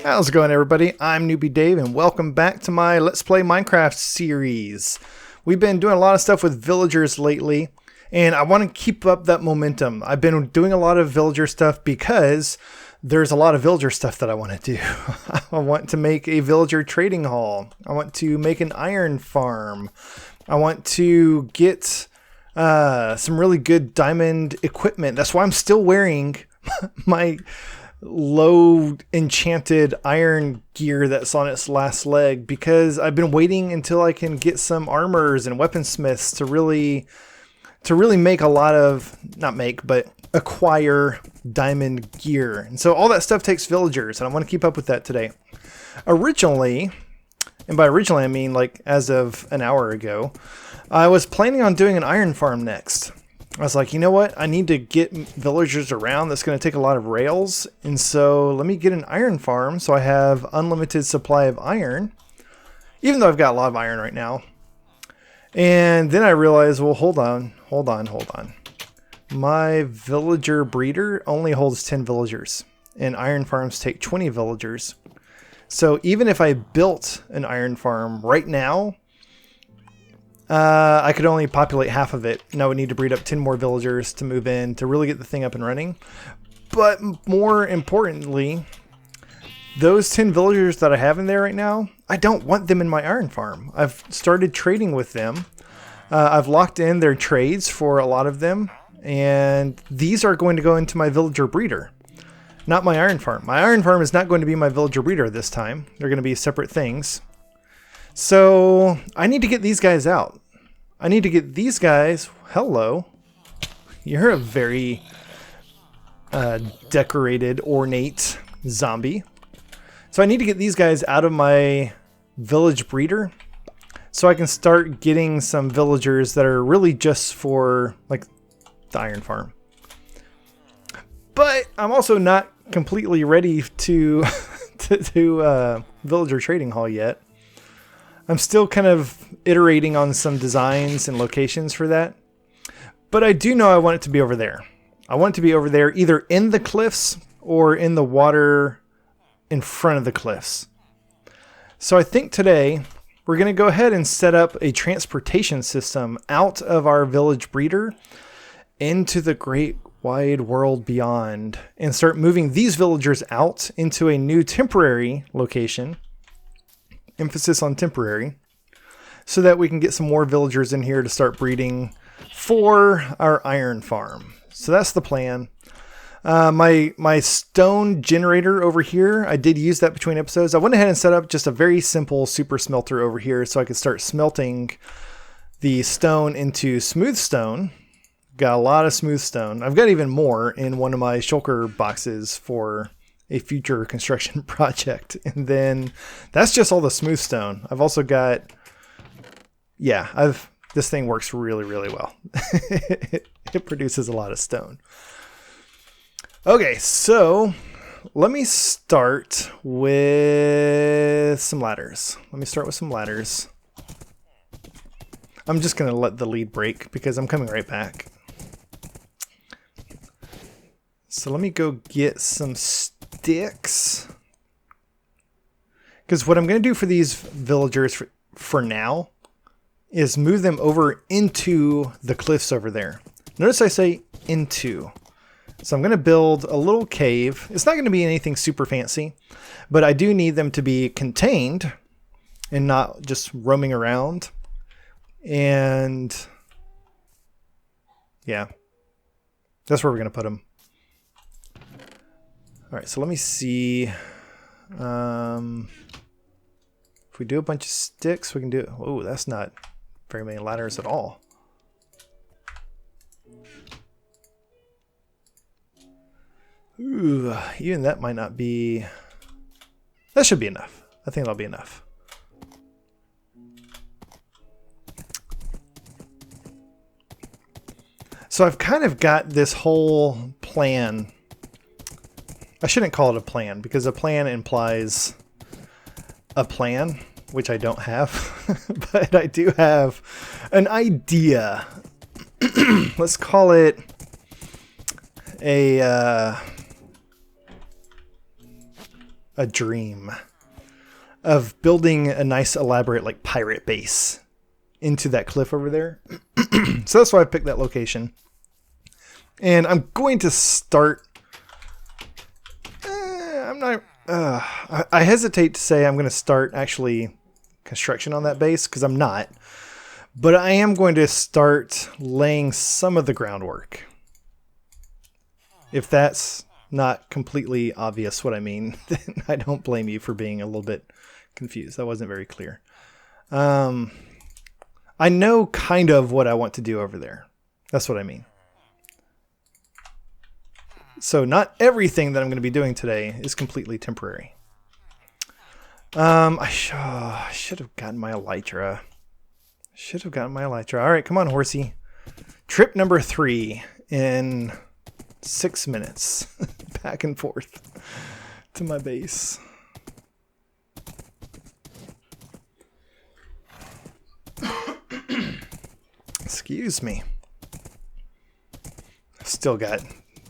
How's it going, everybody? I'm Newbie Dave, and welcome back to my Let's Play Minecraft series. We've been doing a lot of stuff with villagers lately, and I want to keep up that momentum. I've been doing a lot of villager stuff because there's a lot of villager stuff that I want to do. I want to make a villager trading hall. I want to make an iron farm. I want to get some really good diamond equipment. That's why I'm still wearing my low enchanted iron gear that's on its last leg, because I've been waiting until I can get some armors and weaponsmiths to really make a lot of, not make, but acquire diamond gear. And so all that stuff takes villagers, and I want to keep up with that today. Originally, and by originally I mean like as of an hour ago, I was planning on doing an iron farm next. I was like, you know what? I need to get villagers around. That's going to take a lot of rails. And so let me get an iron farm so I have unlimited supply of iron, even though I've got a lot of iron right now. And then I realized, well, hold on. My villager breeder only holds 10 villagers, and iron farms take 20 villagers. So even if I built an iron farm right now, I could only populate half of it, and I would need to breed up 10 more villagers to move in to really get the thing up and running. But more importantly, those 10 villagers that I have in there right now, I don't want them in my iron farm. I've started trading with them. I've locked in their trades for a lot of them, and these are going to go into my villager breeder, not my iron farm. My iron farm is not going to be my villager breeder this time. They're going to be separate things. So I need to get these guys out. I need to get these guys. Hello. You're a very decorated, ornate zombie. So I need to get these guys out of my village breeder so I can start getting some villagers that are really just for like the iron farm. But I'm also not completely ready to villager trading hall yet. I'm still kind of iterating on some designs and locations for that. But I do know I want it to be over there. I want it to be over there, either in the cliffs or in the water in front of the cliffs. So I think today we're going to go ahead and set up a transportation system out of our village breeder into the great wide world beyond, and start moving these villagers out into a new temporary location. Emphasis on temporary, so that we can get some more villagers in here to start breeding for our iron farm. So that's the plan. My stone generator over here, I did use that between episodes. I went ahead and set up just a very simple super smelter over here so I could start smelting the stone into smooth stone. Got a lot of smooth stone. I've got even more in one of my shulker boxes for a future construction project. And then that's just all the smooth stone. I've also got, this thing works really, really well. It produces a lot of stone. Okay, so let me start with some ladders. I'm just going to let the lead break because I'm coming right back. So let me go get some sticks, because what I'm going to do for these villagers for now is move them over into the cliffs over there. Notice I say into. So I'm going to build a little cave. It's not going to be anything super fancy, but I do need them to be contained and not just roaming around. And yeah, that's where we're going to put them. All right, so let me see. If we do a bunch of sticks, we can do it. Oh, that's not very many ladders at all. Ooh, even that might not be. That should be enough. I think that'll be enough. So I've kind of got this whole plan. I shouldn't call it a plan, because a plan implies a plan, which I don't have, but I do have an idea. Let's call it a a dream of building a nice elaborate like pirate base into that cliff over there. So that's why I picked that location. And I'm going to start... I hesitate to say I'm going to start actually construction on that base, because I'm not. But I am going to start laying some of the groundwork. If that's not completely obvious what I mean, then I don't blame you for being a little bit confused. That wasn't very clear. I know kind of what I want to do over there. That's what I mean. So not everything that I'm going to be doing today is completely temporary. I should have gotten my elytra. All right, come on, horsey. Trip number 3 in 6 minutes. Back and forth to my base. Excuse me. Still got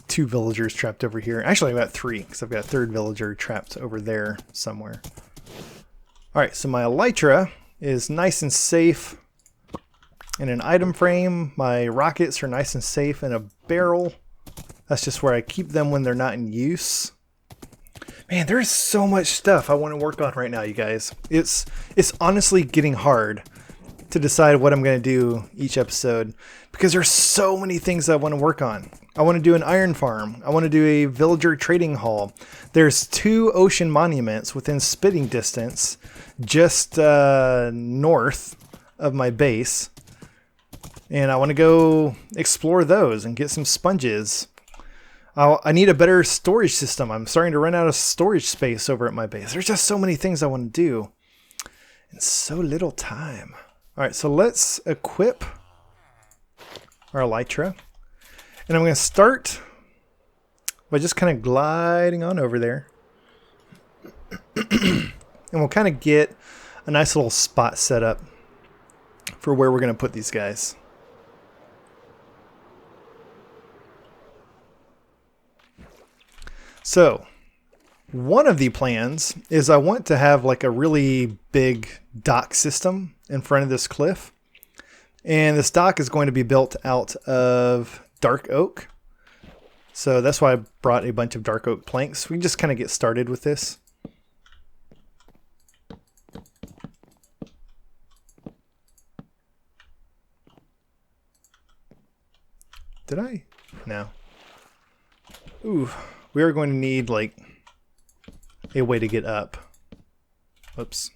2 villagers trapped over here. Actually, I've got 3, because I've got a 3rd villager trapped over there somewhere. Alright, so my elytra is nice and safe in an item frame. My rockets are nice and safe in a barrel. That's just where I keep them when they're not in use. Man, there's so much stuff I want to work on right now, you guys. It's honestly getting hard to decide what I'm going to do each episode, because there's so many things I want to work on. I want to do an iron farm. I want to do a villager trading hall. There's 2 ocean monuments within spitting distance just north of my base. And I want to go explore those and get some sponges. I need a better storage system. I'm starting to run out of storage space over at my base. There's just so many things I want to do and so little time. All right, so let's equip our elytra. And I'm going to start by just kind of gliding on over there. And we'll kind of get a nice little spot set up for where we're going to put these guys. So, one of the plans is I want to have like a really big dock system in front of this cliff. And this dock is going to be built out of dark oak. So that's why I brought a bunch of dark oak planks. We can just kind of get started with this. Did I? No. Ooh, we are going to need like a way to get up. Whoops.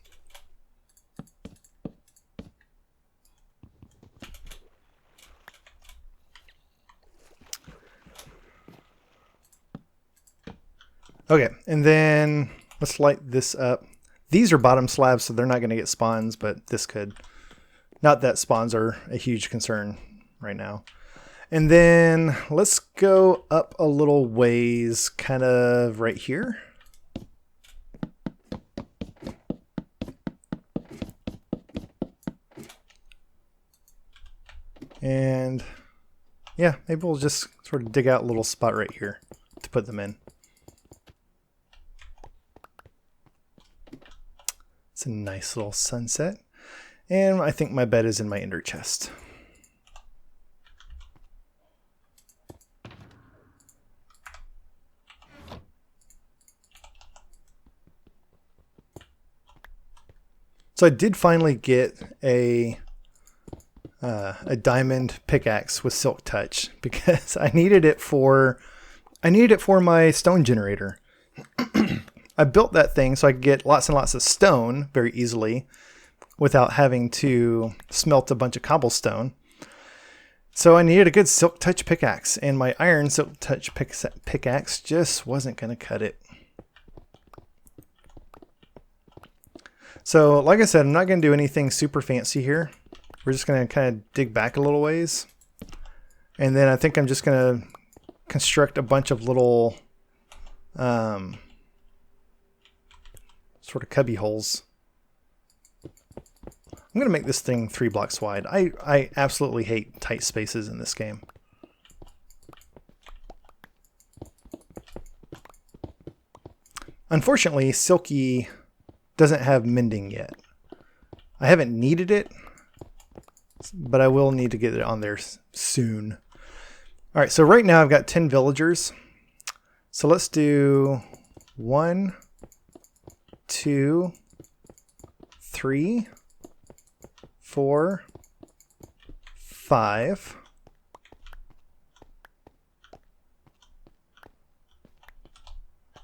Okay, and then let's light this up. These are bottom slabs, so they're not going to get spawns, but this could. Not that spawns are a huge concern right now. And then let's go up a little ways, kind of right here. And yeah, maybe we'll just sort of dig out a little spot right here to put them in. It's a nice little sunset. And I think my bed is in my ender chest. So I did finally get a diamond pickaxe with silk touch, because I needed it for my stone generator. I built that thing so I could get lots and lots of stone very easily without having to smelt a bunch of cobblestone. So I needed a good silk touch pickaxe, and my iron silk touch pickaxe just wasn't going to cut it. So like I said, I'm not going to do anything super fancy here. We're just going to kind of dig back a little ways. And then I think I'm just going to construct a bunch of little sort of cubby holes. I'm going to make this thing 3 blocks wide. I absolutely hate tight spaces in this game. Unfortunately, Silky doesn't have mending yet. I haven't needed it, but I will need to get it on there soon. All right, so right now I've got 10 villagers. So let's do 1, 2, 3, 4, 5.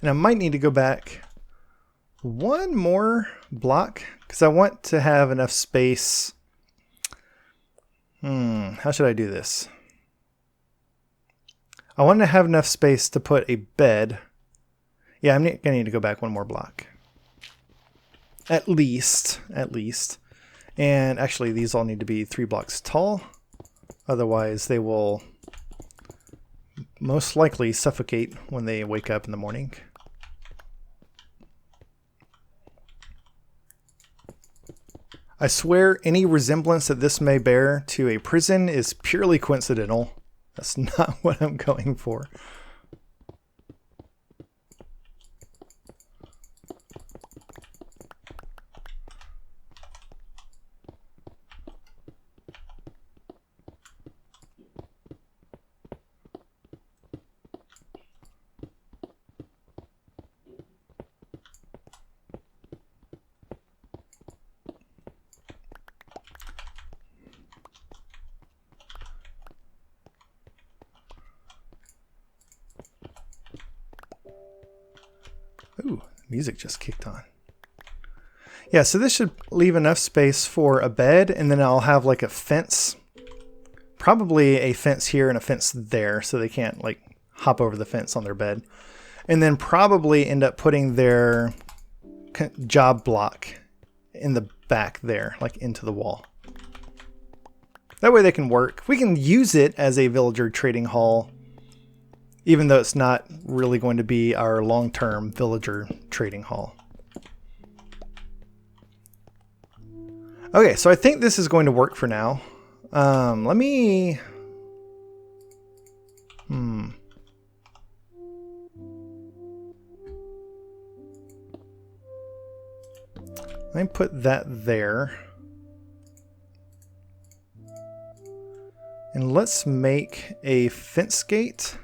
And I might need to go back one more block because I want to have enough space. How should I do this? I want to have enough space to put a bed. Yeah, I'm going to need to go back one more block. At least. And actually, these all need to be 3 blocks tall. Otherwise, they will most likely suffocate when they wake up in the morning. I swear any resemblance that this may bear to a prison is purely coincidental. That's not what I'm going for. Ooh, music just kicked on. Yeah, so this should leave enough space for a bed, and then I'll have like a fence. Probably a fence here and a fence there, so they can't like hop over the fence on their bed. And then probably end up putting their job block in the back there, like into the wall. That way they can work. We can use it as a villager trading hall, even though it's not really going to be our long-term villager trading hall. Okay, so I think this is going to work for now. Let me put that there. And let's make a fence gate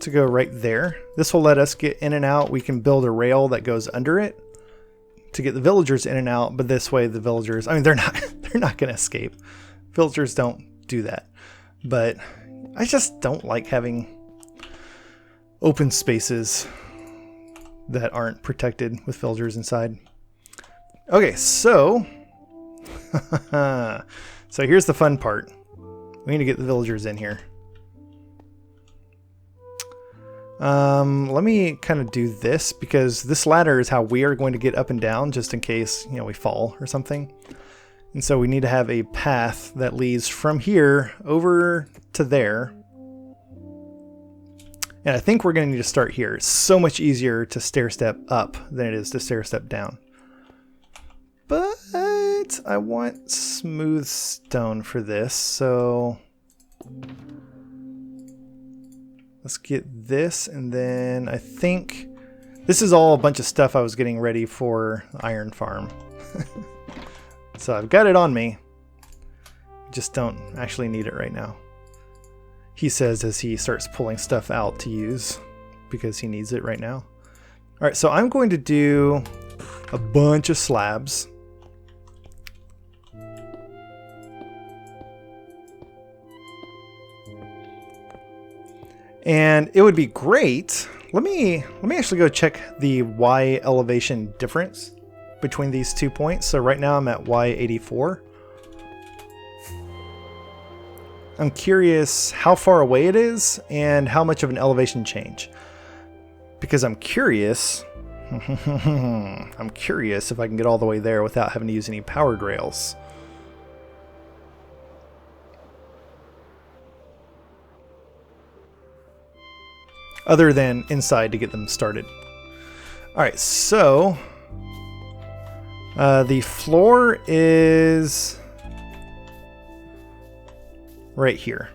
to go right there. This will let us get in and out. We can build a rail that goes under it to get the villagers in and out, but this way the villagers, I mean, they're not going to escape. Villagers don't do that. But I just don't like having open spaces that aren't protected with villagers inside. Okay, so so here's the fun part. We need to get the villagers in here. Let me kind of do this because this ladder is how we are going to get up and down just in case, you know, we fall or something. And so we need to have a path that leads from here over to there. And I think we're going to need to start here. It's so much easier to stair step up than it is to stair step down. But I want smooth stone for this, so let's get this, and then I think this is all a bunch of stuff I was getting ready for Iron Farm. So I've got it on me. Just don't actually need it right now. He says as he starts pulling stuff out to use because he needs it right now. All right, so I'm going to do a bunch of slabs. And it would be great. Let me actually go check the Y elevation difference between these 2 points. So right now I'm at Y84. I'm curious how far away it is and how much of an elevation change. Because I'm curious I'm curious if I can get all the way there without having to use any powered rails. Other than inside to get them started. Alright, so the floor is right here.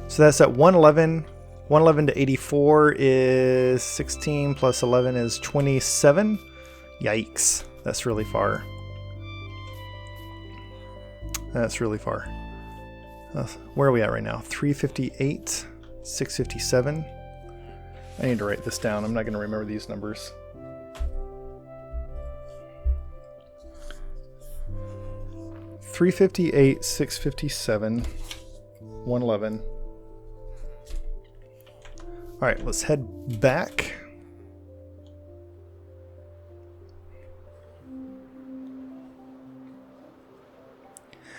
So that's at 111, 111 to 84 is 16 plus 11 is 27. Yikes. That's really far. That's really far. Where are we at right now? 358, 657. I need to write this down. I'm not going to remember these numbers. $358, 657, 111. All right, let's head back.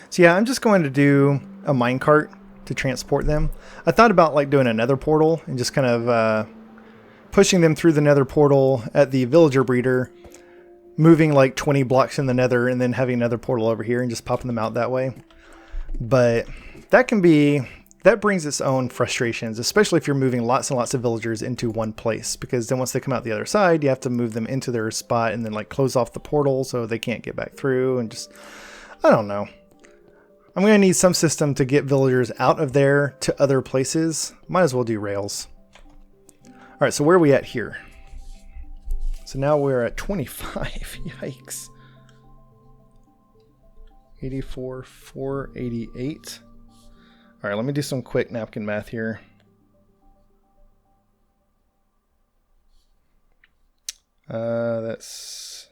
So yeah, I'm just going to do a minecart to transport them. I thought about like doing a nether portal and just kind of pushing them through the nether portal at the villager breeder, moving like 20 blocks in the nether and then having another portal over here and just popping them out that way. But that brings its own frustrations, especially if you're moving lots and lots of villagers into one place, because then once they come out the other side, you have to move them into their spot and then like close off the portal so they can't get back through, and just, I don't know. I'm going to need some system to get villagers out of there to other places. Might as well do rails. All right, so where are we at here? So now we're at 25. Yikes. 84, 488. All right, let me do some quick napkin math here. That's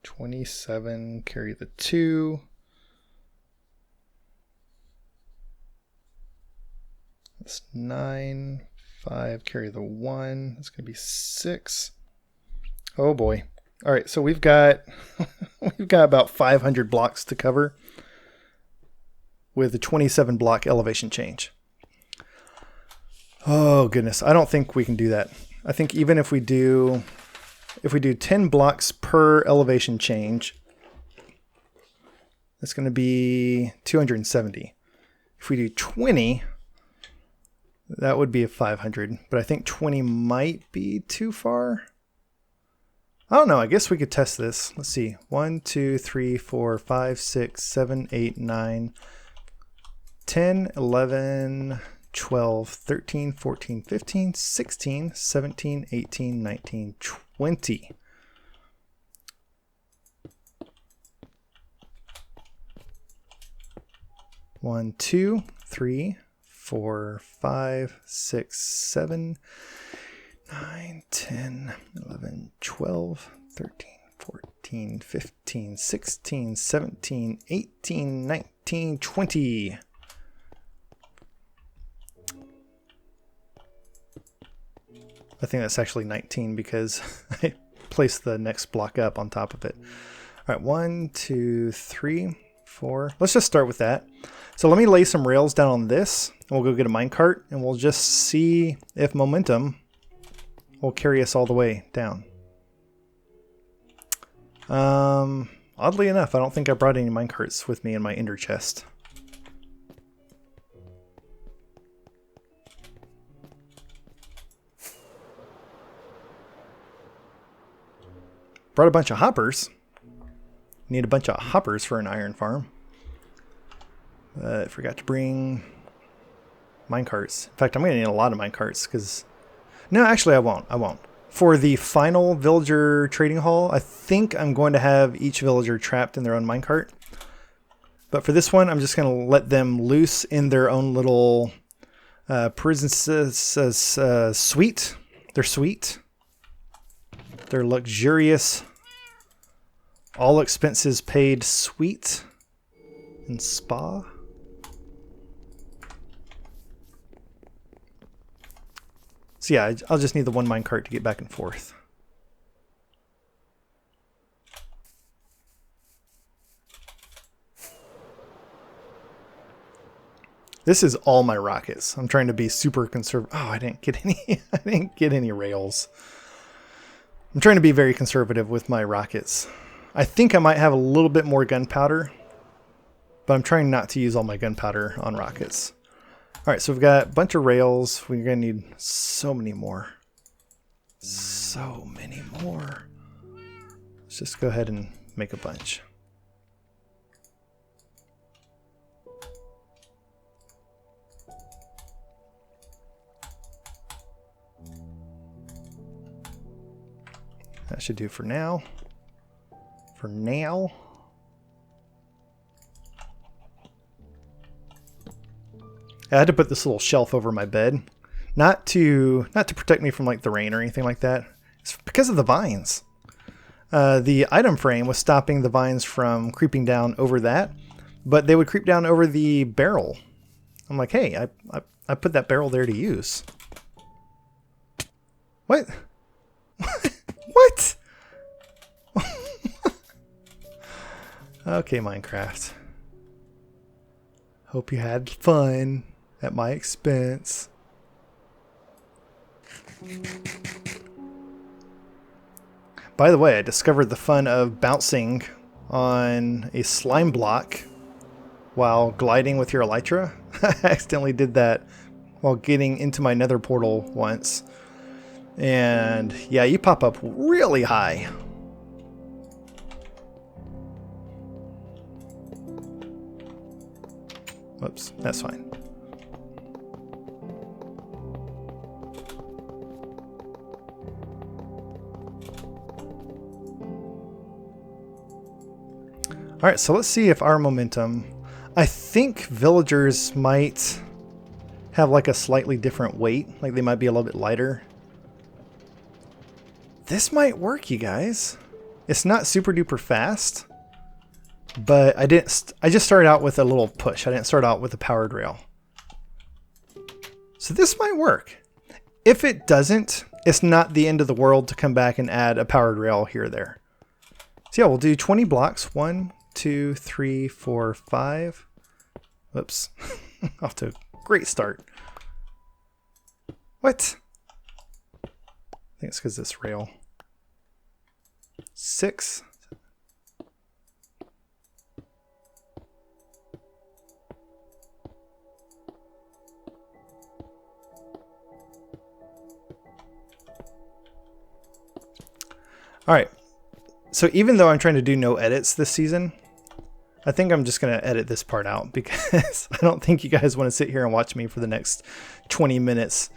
27, carry the 2. That's 9, 5, carry the 1. That's going to be 6. Oh boy. All right, so we've got about 500 blocks to cover with a 27 block elevation change. Oh goodness, I don't think we can do that. I think even if we do 10 blocks per elevation change, that's going to be 270. If we do 20, that would be a 500, but I think 20 might be too far. I don't know. I guess we could test this. Let's see. 1, 2, 3, 4, 5, 6, 7, 8, 9, 10, 11, 12, 13, 14, 15, 16, 17, 18, 19, 20. One, 2, 3, 4, 5, 6, 7, 9, 10, 11, 12, 13, 14, 15, 16, 17, 18, 19, 20. I think that's actually 19 because I placed the next block up on top of it. All right, 1, 2, 3, 4. Let's just start with that. So let me lay some rails down on this, and we'll go get a minecart, and we'll just see if momentum will carry us all the way down. Oddly enough, I don't think I brought any minecarts with me in my ender chest. Brought a bunch of hoppers. Need a bunch of hoppers for an iron farm. Forgot to bring minecarts. In fact, I'm going to need a lot of minecarts because... No, actually I won't. For the final villager trading hall, I think I'm going to have each villager trapped in their own minecart. But for this one, I'm just going to let them loose in their own little prison suite. Their suite. Their luxurious, all expenses paid suite and spa. So yeah, I'll just need the one minecart to get back and forth. This is all my rockets. I'm trying to be super conservative. Oh, I didn't get any. I didn't get any rails. I'm trying to be very conservative with my rockets. I think I might have a little bit more gunpowder, but I'm trying not to use all my gunpowder on rockets. All right, so we've got a bunch of rails. We're going to need so many more. So many more. Let's just go ahead and make a bunch. That should do for now. For now. I had to put this little shelf over my bed. Not to protect me from like the rain or anything like that. It's because of the vines. The item frame was stopping the vines from creeping down over that, but they would creep down over the barrel. I'm like, hey, I put that barrel there to use. What? What? Okay, Minecraft. Hope you had fun at my expense. By the way, I discovered the fun of bouncing on a slime block while gliding with your elytra. I accidentally did that while getting into my nether portal once. And yeah, you pop up really high. Whoops, that's fine. Alright, so let's see if our momentum... I think villagers might have like a slightly different weight. Like they might be a little bit lighter. This might work, you guys. It's not super duper fast. But I just started out with a little push. I didn't start out with a powered rail. So this might work. If it doesn't, it's not the end of the world to come back and add a powered rail here or there. So yeah, we'll do 20 blocks. 1, 2, 3, 4, 5. Whoops. Off to a great start. What? I think it's because this rail. 6. All right. So even though I'm trying to do no edits this season, I think I'm just going to edit this part out because I don't think you guys want to sit here and watch me for the next 20 minutes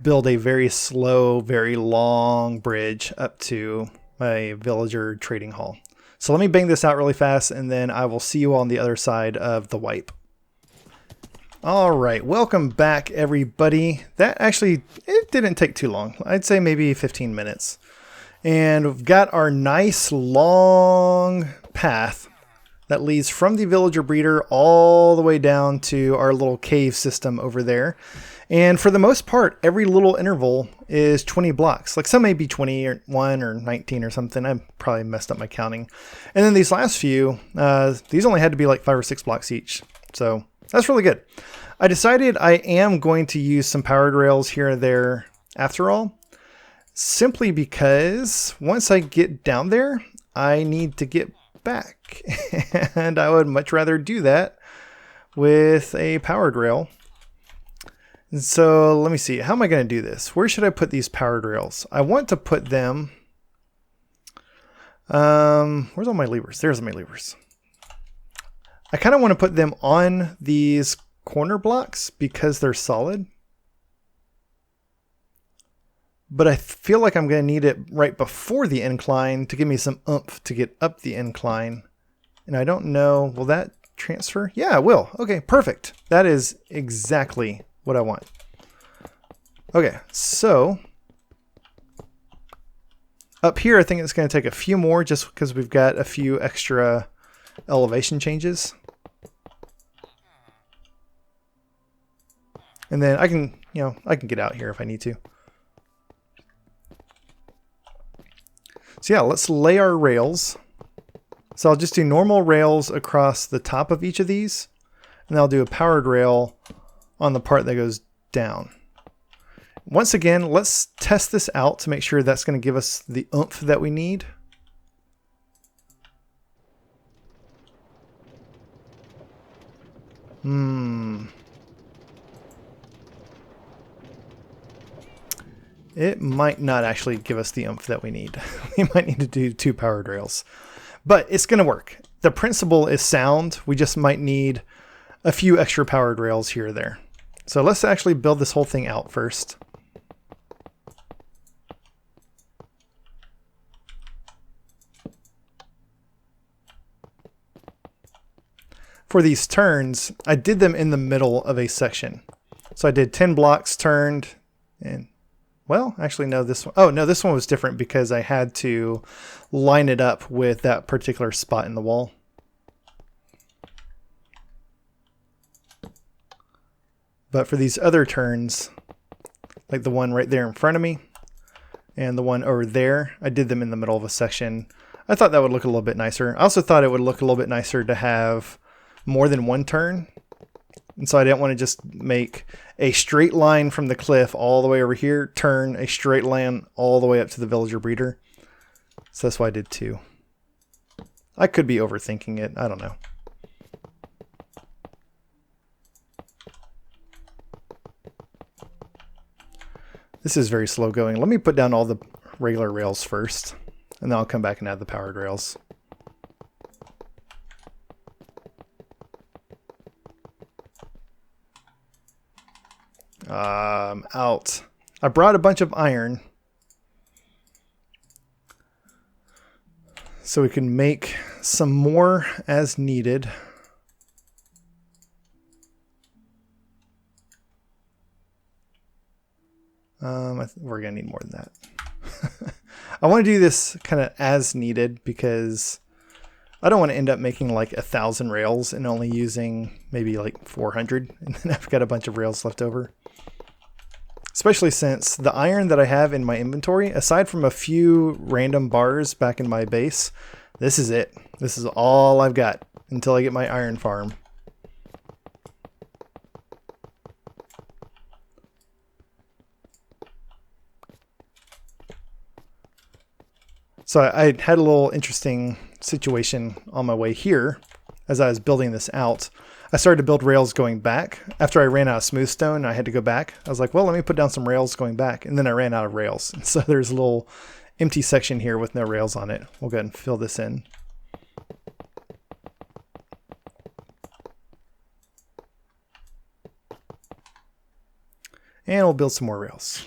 build a very slow, very long bridge up to my villager trading hall. So let me bang this out really fast and then I will see you on the other side of the wipe. All right, welcome back everybody. That actually, it didn't take too long. I'd say maybe 15 minutes. And we've got our nice long path that leads from the villager breeder all the way down to our little cave system over there. And for the most part, every little interval is 20 blocks. Like some may be 21 or 19 or something. I probably messed up my counting. And then these last few, these only had to be like 5 or 6 blocks each. So that's really good. I decided I am going to use some powered rails here and there after all. Simply because once I get down there, I need to get back. And I would much rather do that with a powered rail. And so let me see. How am I going to do this? Where should I put these powered rails? I want to put them... where's all my levers? There's my levers. I kind of want to put them on these corner blocks because they're solid. But I feel like I'm going to need it right before the incline to give me some oomph to get up the incline. And I don't know, will that transfer? Yeah, it will. Okay, perfect. That is exactly what I want. Okay, so up here, I think it's going to take a few more just because we've got a few extra elevation changes. And then I can, I can get out here if I need to. So yeah, let's lay our rails. So I'll just do normal rails across the top of each of these. And I'll do a powered rail on the part that goes down. Once again, let's test this out to make sure that's going to give us the oomph that we need. It might not actually give us the oomph that we need. We might need to do 2 powered rails. But it's going to work. The principle is sound. We just might need a few extra powered rails here or there. So let's actually build this whole thing out first. for these turns, I did them in the middle of a section. So I did 10 blocks turned, and well, actually no, this one, oh no, this one was different because I had to line it up with that particular spot in the wall. But for these other turns, like the one right there in front of me and the one over there, I did them in the middle of a section. I thought that would look a little bit nicer. I also thought it would look a little bit nicer to have more than one turn. And so I didn't want to just make a straight line from the cliff all the way over here, turn a straight line all the way up to the villager breeder. So that's why I did 2. I could be overthinking it. I don't know. This is very slow going. Let me put down all the regular rails first, and then I'll come back and add the powered rails. Out. I brought a bunch of iron so we can make some more as needed. We're gonna need more than that. I want to do this kind of as needed because I don't want to end up making like 1,000 rails and only using maybe like 400, and then I've got a bunch of rails left over. Especially since the iron that I have in my inventory, aside from a few random bars back in my base, this is it. This is all I've got until I get my iron farm. So I had a little interesting situation on my way here as I was building this out. I started to build rails going back. After I ran out of smooth stone, I had to go back. I was like, well, let me put down some rails going back. And then I ran out of rails. And so there's a little empty section here with no rails on it. We'll go ahead and fill this in. And we'll build some more rails.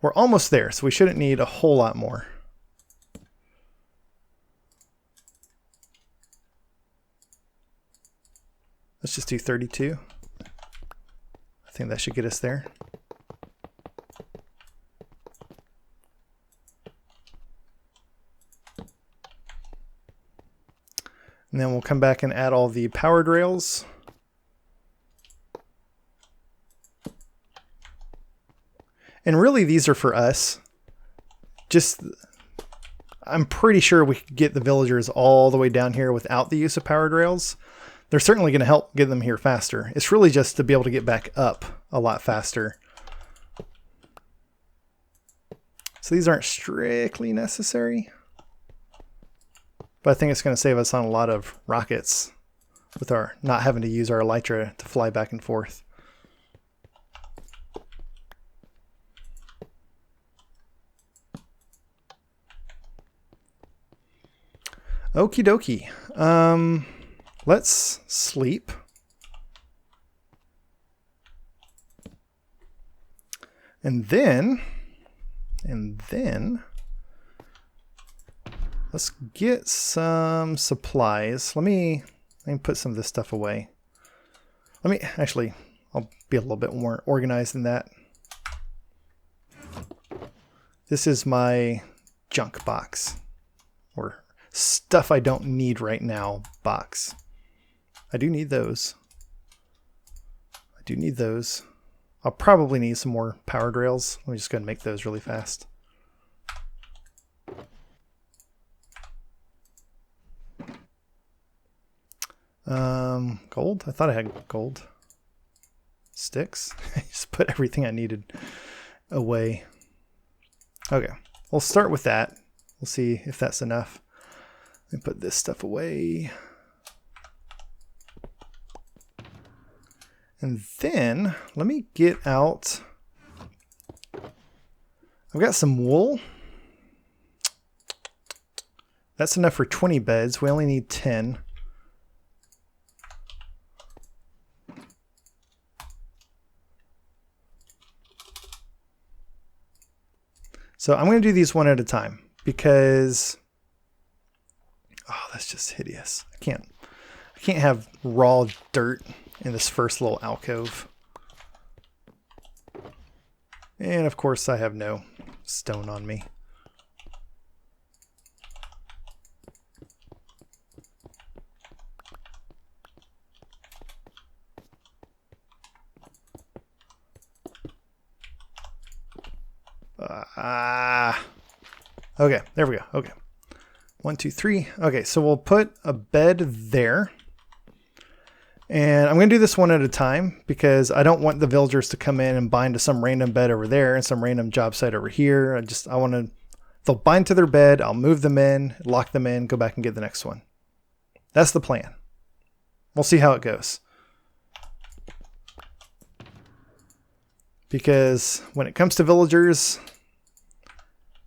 We're almost there, so we shouldn't need a whole lot more. Let's just do 32. I think that should get us there. And then we'll come back and add all the powered rails. And really these are for us. Just, I'm pretty sure we could get the villagers all the way down here without the use of powered rails. They're certainly going to help get them here faster. It's really just to be able to get back up a lot faster. So these aren't strictly necessary, but I think it's going to save us on a lot of rockets with our not having to use our elytra to fly back and forth. Okie dokie. Let's sleep. And then let's get some supplies. Let me put some of this stuff away. I'll be a little bit more organized than that. This is my junk box, or stuff I don't need right now box. I do need those. I'll probably need some more powered rails. Let me just go and make those really fast. Gold? I thought I had gold. Sticks? Just put everything I needed away. Okay, we'll start with that. We'll see if that's enough. Let me put this stuff away. And then let me get out. I've got some wool. That's enough for 20 beds. We only need 10. So I'm going to do these one at a time because that's just hideous. I can't have raw dirt in this first little alcove. And of course I have no stone on me. Okay, there we go. Okay. 1, 2, 3. Okay, so we'll put a bed there. And I'm going to do this one at a time because I don't want the villagers to come in and bind to some random bed over there and some random job site over here. I want to, they'll bind to their bed. I'll move them in, lock them in, go back and get the next one. That's the plan. We'll see how it goes. Because when it comes to villagers,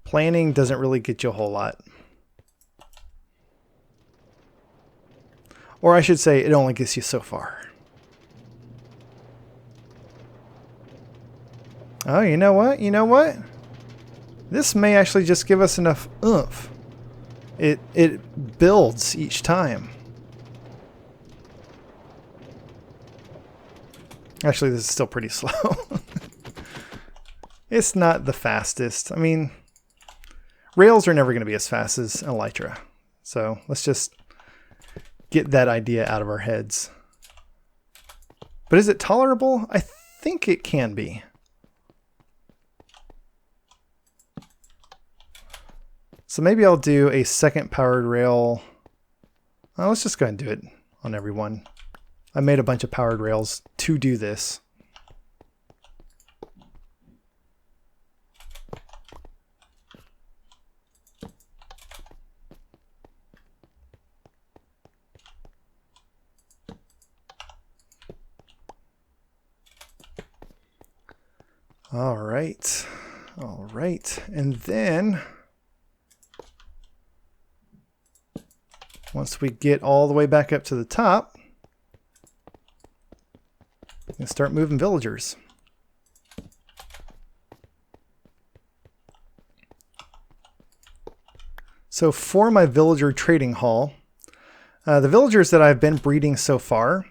planning doesn't really get you a whole lot. Or I should say, it only gets you so far. Oh, you know what? You know what? This may actually just give us enough oomph. It builds each time. Actually, this is still pretty slow. It's not the fastest. I mean, rails are never going to be as fast as elytra. So let's just get that idea out of our heads. But is it tolerable? I think it can be. So maybe I'll do a second powered rail. Let's just go ahead and do it on everyone. I made a bunch of powered rails to do this. All right. And then once we get all the way back up to the top, we can start moving villagers. So for my villager trading hall, the villagers that I've been breeding so far,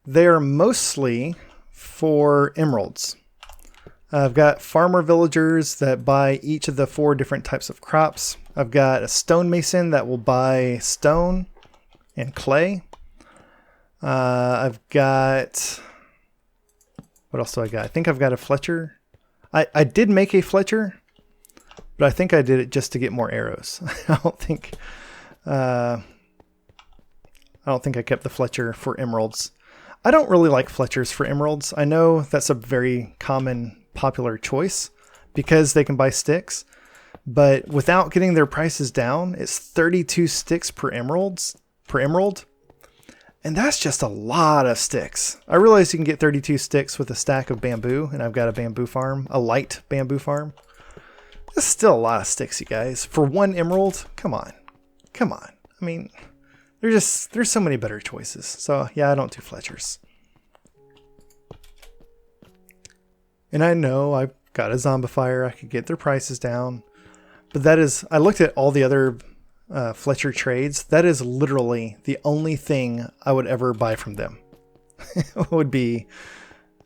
they are mostly for emeralds. I've got farmer villagers that buy each of the 4 different types of crops. I've got a stonemason that will buy stone and clay. I've got... What else do I got? I think I've got a Fletcher. I did make a Fletcher, but I think I did it just to get more arrows. I don't think I kept the Fletcher for emeralds. I don't really like Fletchers for emeralds. I know that's a very common popular choice because they can buy sticks, but without getting their prices down, it's 32 sticks per emerald, and that's just a lot of sticks. I realize you can get 32 sticks with a stack of bamboo, and I've got a bamboo farm, a light bamboo farm. That's still a lot of sticks, you guys, for 1 emerald. Come on. I mean, there's so many better choices. So yeah, I don't do Fletchers. And I know I've got a zombifier. I could get their prices down. But that is, I looked at all the other Fletcher trades. That is literally the only thing I would ever buy from them. Would be,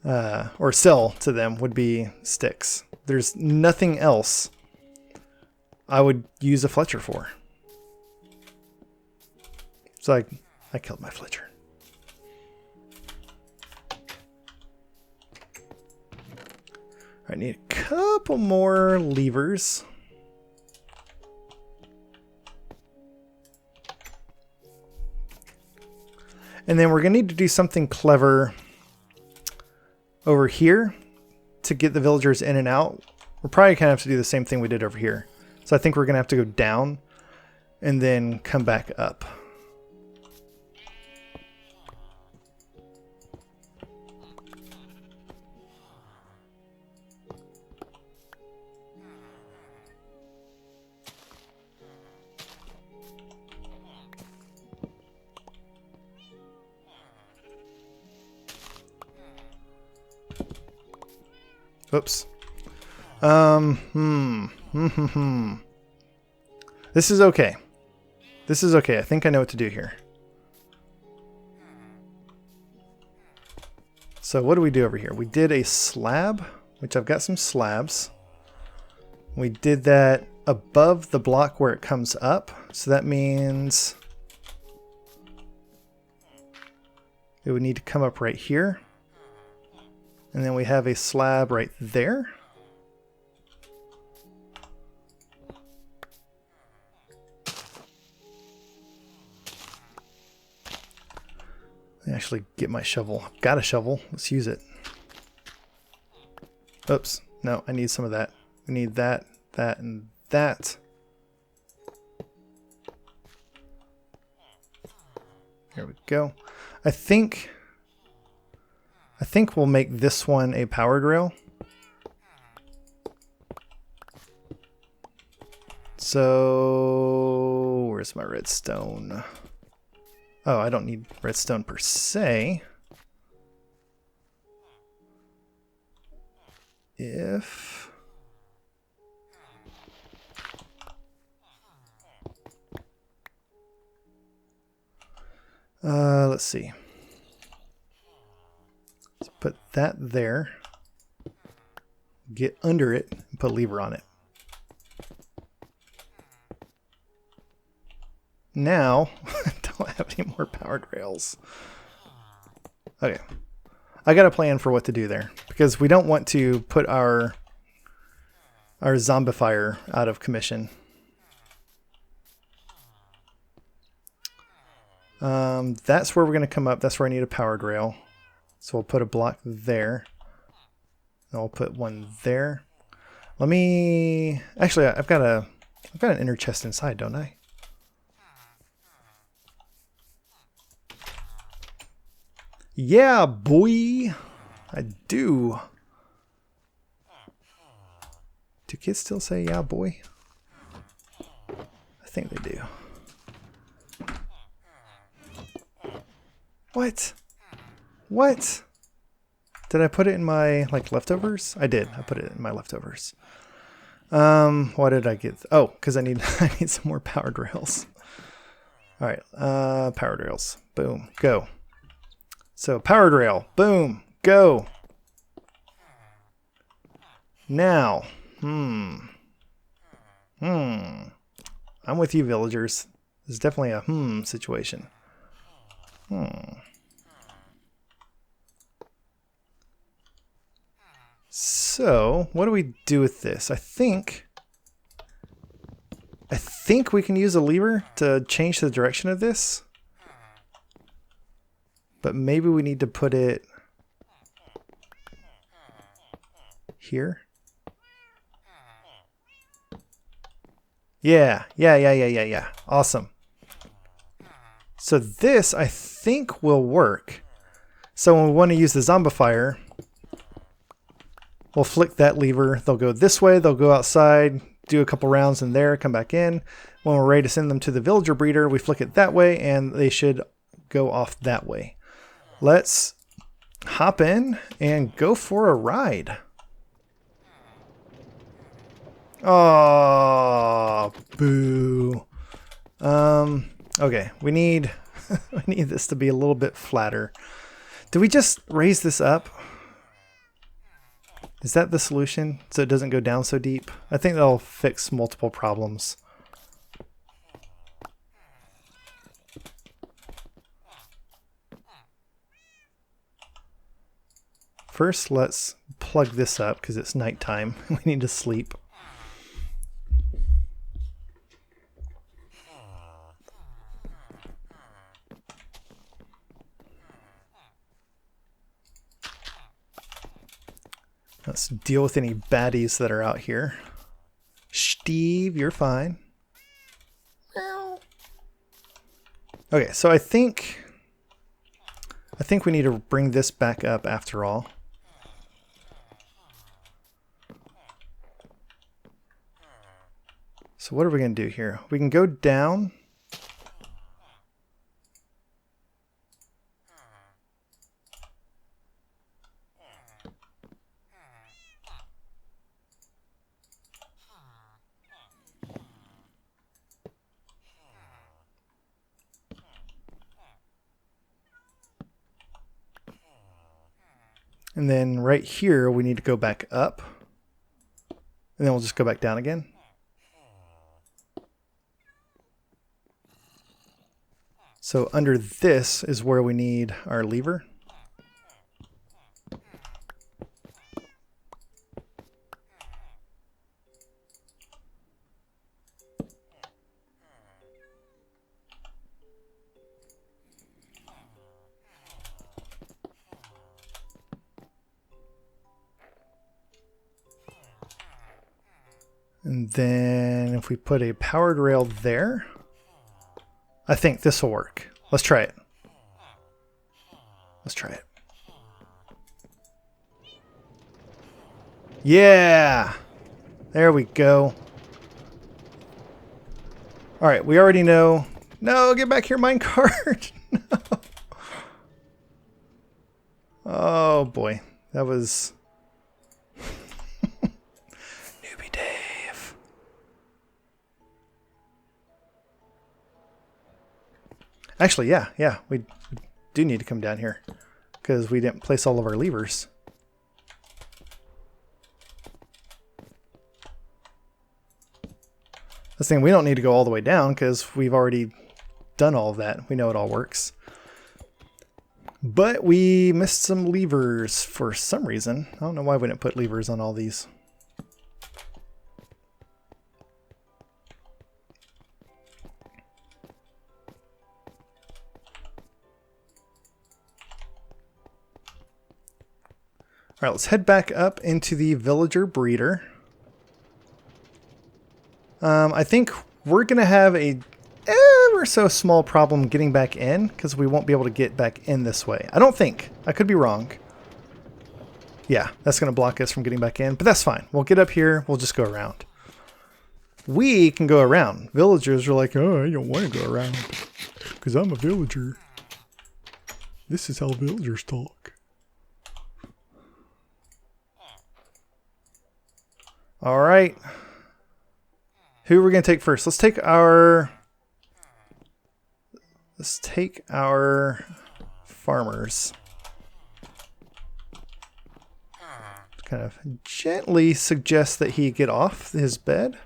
or sell to them, would be sticks. There's nothing else I would use a Fletcher for. So I killed my Fletcher. I need a couple more levers. And then we're going to need to do something clever over here to get the villagers in and out. We're probably going to have to do the same thing we did over here. So I think we're going to have to go down and then come back up. Oops. This is okay. This is okay. I think I know what to do here. So what do we do over here? We did a slab, which I've got some slabs. We did that above the block where it comes up. So that means it would need to come up right here. And then we have a slab right there. Let me actually get my shovel. I've got a shovel. Let's use it. Oops. No, I need some of that. We need that, that, and that. Here we go. I think we'll make this one a powered rail. So where's my redstone? Oh, I don't need redstone per se. If let's see. Let's put that there. Get under it and put a lever on it. Now, I don't have any more powered rails. Okay. I got a plan for what to do there, because we don't want to put our zombifier out of commission. That's where we're going to come up. That's where I need a powered rail. So we'll put a block there. And I'll put one there. Let me... Actually, I've got an inner chest inside, don't I? Yeah, boy! I do. Do kids still say yeah, boy? I think they do. What? What? Did I put it in my, like, leftovers? I did. I put it in my leftovers. What did I get? Oh, because I need some more powered rails. All right, powered rails. Boom, go. So powered rail, boom, go. Now, I'm with you, villagers. This is definitely a situation. So, what do we do with this? I think we can use a lever to change the direction of this. But maybe we need to put it here. Yeah. Awesome. So this, I think, will work. So when we want to use the zombifier, we'll flick that lever. They'll go this way. They'll go outside, do a couple rounds in there, come back in. When we're ready to send them to the villager breeder, we flick it that way, and they should go off that way. Let's hop in and go for a ride. Oh, boo. Okay, we need we need this to be a little bit flatter. Do we just raise this up? Is that the solution so it doesn't go down so deep? I think that'll fix multiple problems. First, let's plug this up because it's nighttime. We need to sleep. Let's deal with any baddies that are out here. Steve, you're fine. Okay, so I think we need to bring this back up after all. So what are we going to do here? We can go down. And then right here, we need to go back up. And then we'll just go back down again. So under this is where we need our lever. And then if we put a powered rail there, I think this will work. Let's try it. Let's try it. Yeah! There we go. Alright, we already know. No, get back here, minecart! No. Oh boy. That was... Newbie Dave. Actually, yeah, we do need to come down here because we didn't place all of our levers. This thing, we don't need to go all the way down because we've already done all of that. We know it all works. But we missed some levers for some reason. I don't know why we didn't put levers on all these. All right, let's head back up into the villager breeder. I think we're going to have a ever so small problem getting back in because we won't be able to get back in this way. I don't think. I could be wrong. Yeah, that's going to block us from getting back in, but that's fine. We'll get up here. We'll just go around. We can go around. Villagers are like, oh, I don't want to go around because I'm a villager. This is how villagers talk. All right. Who are we going to take first? Let's take our farmers. Kind of gently suggest that he get off his bed.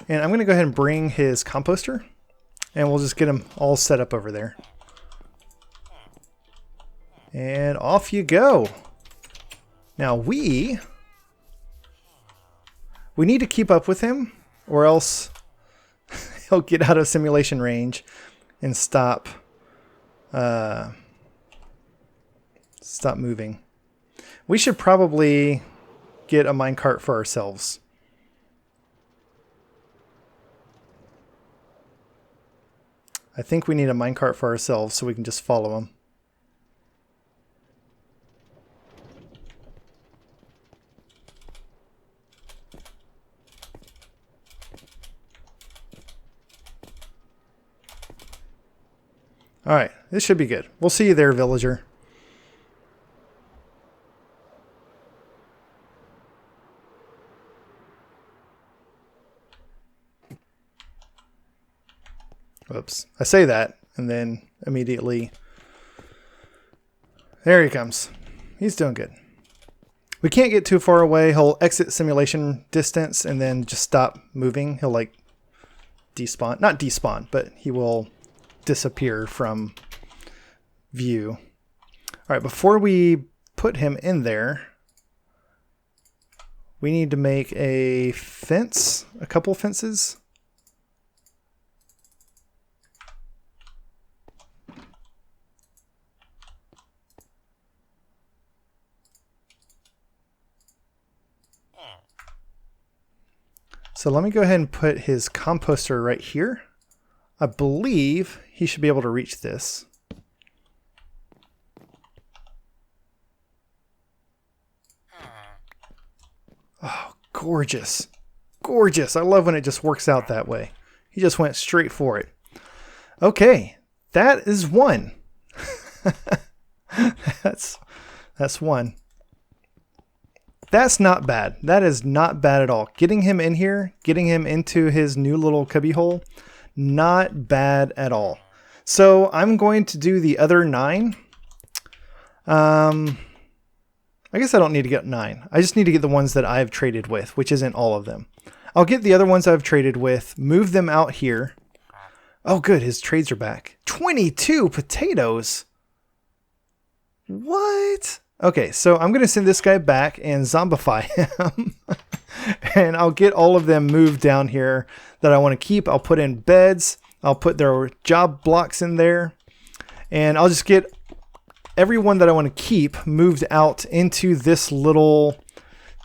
And I'm going to go ahead and bring his composter. And we'll just get him all set up over there. And off you go. Now we need to keep up with him, or else he'll get out of simulation range and stop moving. We should probably get a minecart for ourselves. I think we need a minecart for ourselves so we can just follow him. Alright, this should be good. We'll see you there, villager. Whoops. I say that, and then immediately... There he comes. He's doing good. We can't get too far away. He'll exit simulation distance and then just stop moving. He'll, like, despawn. Not despawn, but he will... disappear from view. All right, before we put him in there, we need to make a fence, a couple fences. So let me go ahead and put his composter right here. I believe he should be able to reach this. Oh, gorgeous. Gorgeous. I love when it just works out that way. He just went straight for it. Okay, that is one. That's one. That's not bad. That is not bad at all. Getting him in here, getting him into his new little cubbyhole, not bad at all. So I'm going to do the other 9. I guess I don't need to get 9. I just need to get the ones that I've traded with, which isn't all of them. I'll get the other ones I've traded with, move them out here. Oh, good. His trades are back. 22 potatoes. What? Okay, so I'm going to send this guy back and zombify him. And I'll get all of them moved down here that I want to keep. I'll put in beds. I'll put their job blocks in there. And I'll just get everyone that I want to keep moved out into this little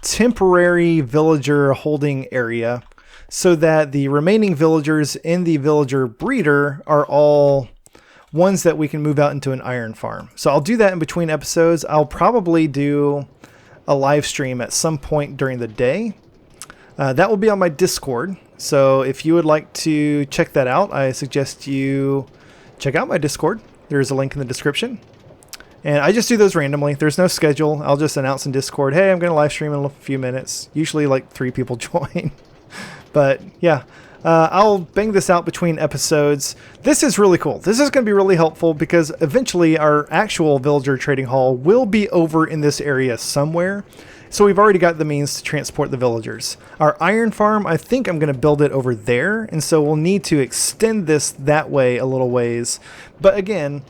temporary villager holding area so that the remaining villagers in the villager breeder are all ones that we can move out into an iron farm. So I'll do that in between episodes. I'll probably do a live stream at some point during the day. That will be on my Discord. So if you would like to check that out, I suggest you check out my Discord. There's a link in the description. And I just do those randomly. There's no schedule. I'll just announce in Discord, hey, I'm going to live stream in a few minutes. Usually like 3 people join. But yeah, I'll bang this out between episodes. This is really cool. This is going to be really helpful because eventually our actual villager trading hall will be over in this area somewhere. So we've already got the means to transport the villagers. Our iron farm, I think I'm going to build it over there. And so we'll need to extend this that way a little ways. But again,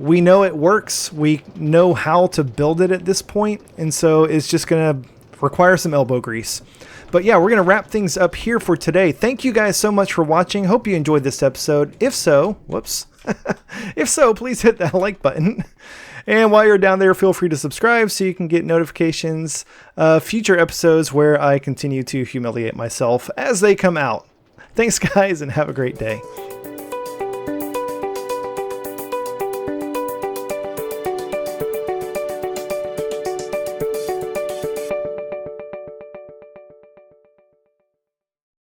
we know it works. We know how to build it at this point. And so it's just going to require some elbow grease. But yeah, we're going to wrap things up here for today. Thank you guys so much for watching. Hope you enjoyed this episode. If so, whoops. If so, please hit that like button. And while you're down there, feel free to subscribe so you can get notifications of future episodes where I continue to humiliate myself as they come out. Thanks, guys, and have a great day.